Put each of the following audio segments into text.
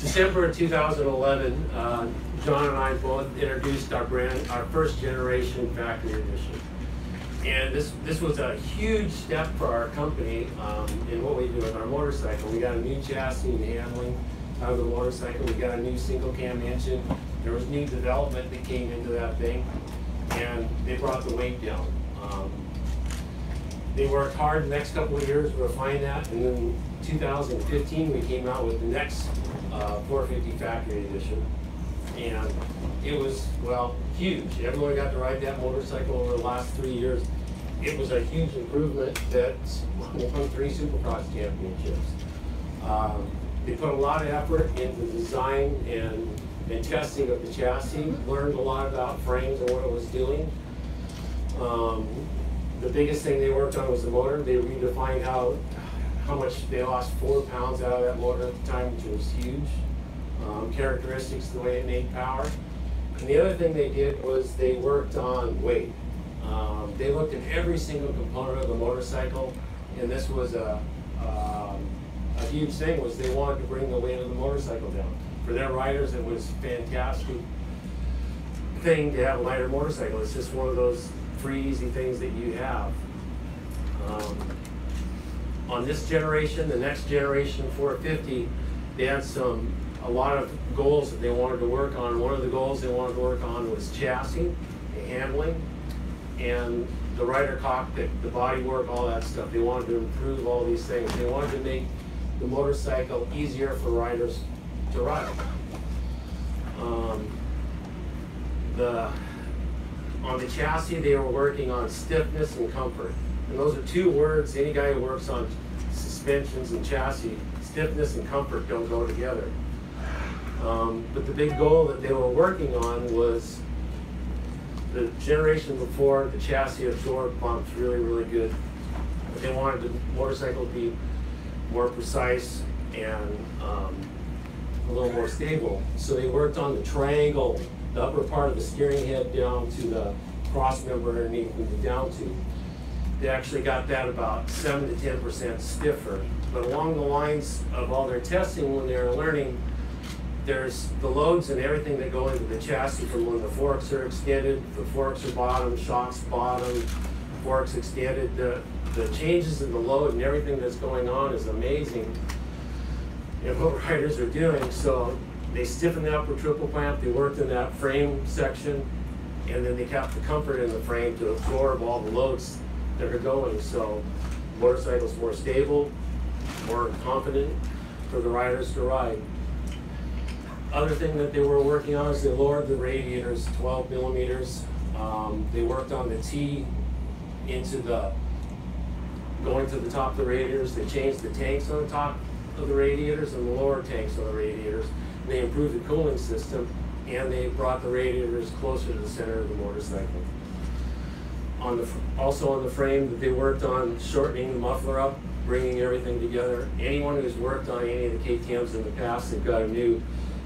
December of 2011, John and I both introduced our first generation factory edition. And this was a huge step for our company in what we do with our motorcycle. We got a new chassis and handling out of the motorcycle. We got a new single cam engine. There was new development that came into that thing, and they brought the weight down. They worked hard the next couple of years to refine that, and then 2015 we came out with the next 450 factory edition, and it was, well, huge. Everyone got to ride that motorcycle over the last 3 years. It was a huge improvement that won 3 Supercross championships. They put a lot of effort into design and testing of the chassis, learned a lot about frames and what it was doing. The biggest thing they worked on was the motor. They redefined how much they lost 4 pounds out of that motor at the time, which was huge. Characteristics, the way it made power. And the other thing they did was they worked on weight. They looked at every single component of the motorcycle, and this was a huge thing, was they wanted to bring the weight of the motorcycle down. For their riders, it was a fantastic thing to have a lighter motorcycle. It's just one of those free, easy things that you have. On this generation, the next generation 450, they had a lot of goals that they wanted to work on. One of the goals they wanted to work on was chassis, and handling, and the rider cockpit, the body work, all that stuff. They wanted to improve all these things. They wanted to make the motorcycle easier for riders to ride. On the chassis, they were working on stiffness and comfort. And those are 2 words, any guy who works on suspensions and chassis, stiffness and comfort don't go together. But the big goal that they were working on was the generation before, the chassis absorbed bumps really, really good. But they wanted the motorcycle to be more precise and a little more stable. So they worked on the triangle, the upper part of the steering head down to the cross member underneath and the down tube. They actually got that about 7 to 10% stiffer. But along the lines of all their testing, when they were learning, there's the loads and everything that go into the chassis from when the forks are extended, the forks are bottom, shocks bottom, forks extended. The changes in the load and everything that's going on is amazing in what riders are doing. So they stiffened the upper triple clamp, they worked in that frame section, and then they kept the comfort in the frame to absorb all the loads that are going. So the motorcycle's more stable, more confident for the riders to ride. Other thing that they were working on is they lowered the radiators 12 millimeters. They worked on the T going to the top of the radiators. They changed the tanks on the top of the radiators and the lower tanks on the radiators. And they improved the cooling system, and they brought the radiators closer to the center of the motorcycle. Also on the frame, that they worked on shortening the muffler up, bringing everything together. Anyone who's worked on any of the KTMs in the past, they've got a new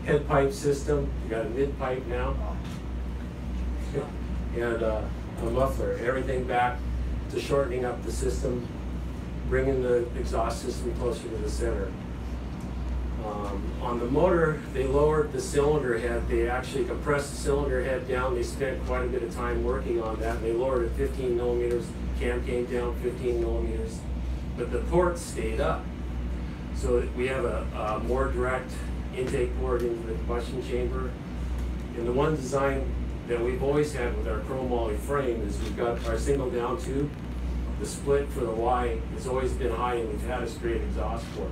head pipe system. They've got a mid pipe now, and a muffler. Everything back to shortening up the system, bringing the exhaust system closer to the center. On the motor, they lowered the cylinder head. They actually compressed the cylinder head down. They spent quite a bit of time working on that. They lowered it 15 millimeters. Cam came down 15 millimeters. But the ports stayed up. So we have a more direct intake port into the combustion chamber. And the one design that we've always had with our chrome moly frame is we've got our single down tube. The split for the Y has always been high, and we've had a straight exhaust port.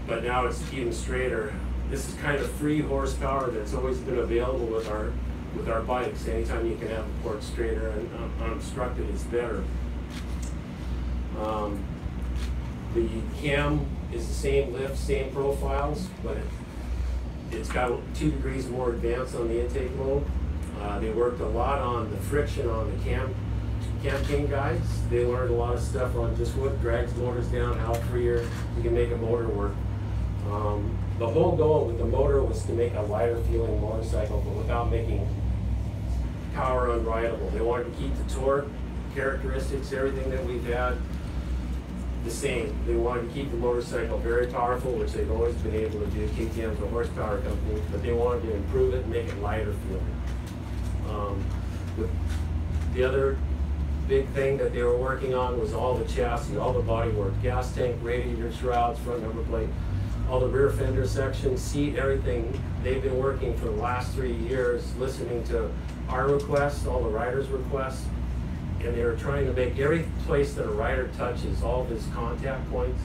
But now it's even straighter. This is kind of free horsepower that's always been available with our bikes. Anytime you can have a port straighter and unobstructed, it's better. The cam is the same lift, same profiles, but it's got 2 degrees more advance on the intake lobe. They worked a lot on the friction on the cam king guides. They learned a lot of stuff on just what drags motors down, how freer you can make a motor work. The whole goal with the motor was to make a lighter feeling motorcycle, but without making power unrideable. They wanted to keep the torque characteristics, everything that we've had. the same. They wanted to keep the motorcycle very powerful, which they've always been able to do. KTM's a horsepower company, but they wanted to improve it and make it lighter feeling. The other big thing that they were working on was all the chassis, all the bodywork, gas tank, radiator shrouds, front number plate, all the rear fender sections, seat, everything. They've been working for the last 3 years, listening to our requests, all the riders' requests, and they were trying to make every place that a rider touches, all of his contact points,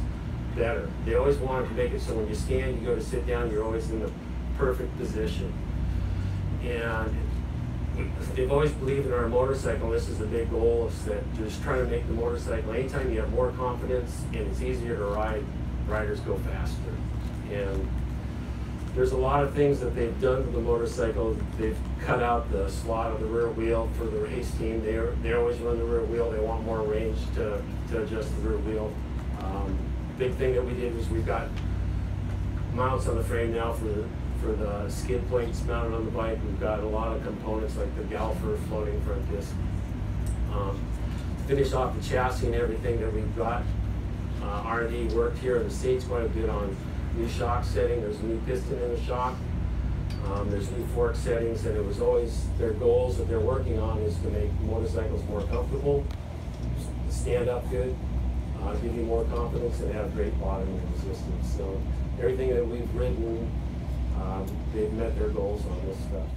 better. They always wanted to make it so when you stand, you go to sit down, you're always in the perfect position. And they've always believed in our motorcycle. This is a big goal, is that just trying to make the motorcycle, anytime you have more confidence and it's easier to ride, riders go faster. And there's a lot of things that they've done to the motorcycle. They've cut out the slot of the rear wheel for the race team. They always run the rear wheel. They want more range to adjust the rear wheel. Big thing that we did was we've got mounts on the frame now for the skid plates mounted on the bike. We've got a lot of components like the galfer floating front disc. To finish off the chassis and everything that we've got, R&D worked here in the States quite a bit on new shock setting. There's a new piston in the shock. There's new fork settings, and it was always their goals that they're working on is to make motorcycles more comfortable, stand up good, give you more confidence, and have great bottoming resistance. So everything that we've ridden, they've met their goals on this stuff.